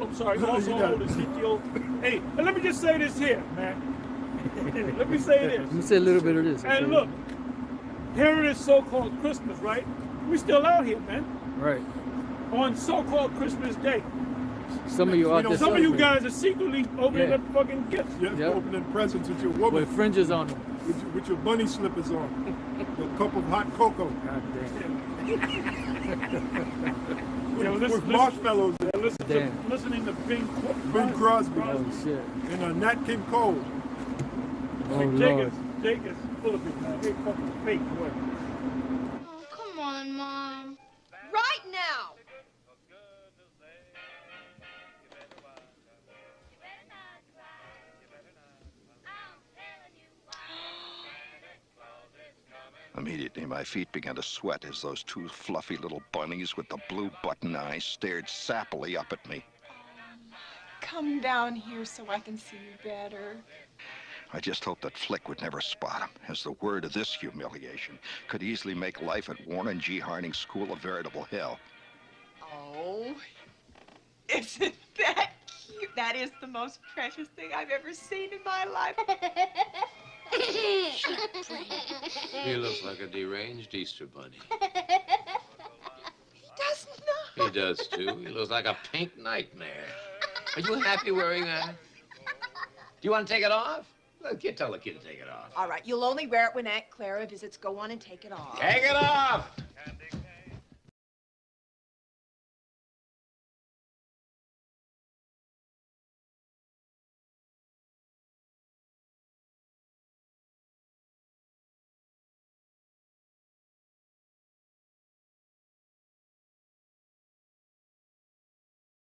I'm sorry, also old Ezekiel. Hey, and let me just say this here, man. Let me say this. Let me say a little bit of this. And look, here it is so-called Christmas, right? We still out here, man. Right. On so-called Christmas Day. Some of you out there. Some of you guys are secretly opening up fucking gifts. You're opening presents with your woman. With fringes on them. With your bunny slippers on. With a cup of hot cocoa. God Yo, with marshmallows. Listening to Bing Crosby. Oh, shit. And Nat King Cole. Oh, Jake is full of it, man. They fucking fake, boy. Oh, come on, Mom. Right now! Immediately, my feet began to sweat as those two fluffy little bunnies with the blue button eyes stared sappily up at me. Come down here so I can see you better. I just hoped that Flick would never spot him, as the word of this humiliation could easily make life at Warren G. Harding's school a veritable hell. Oh, isn't that cute? That is the most precious thing I've ever seen in my life. He looks like a deranged Easter bunny. He does not. He does, too. He looks like a pink nightmare. Are you happy wearing that? Do you want to take it off? Tell the kid to take it off. All right, you'll only wear it when Aunt Clara visits. Go on and take it off. Take it off!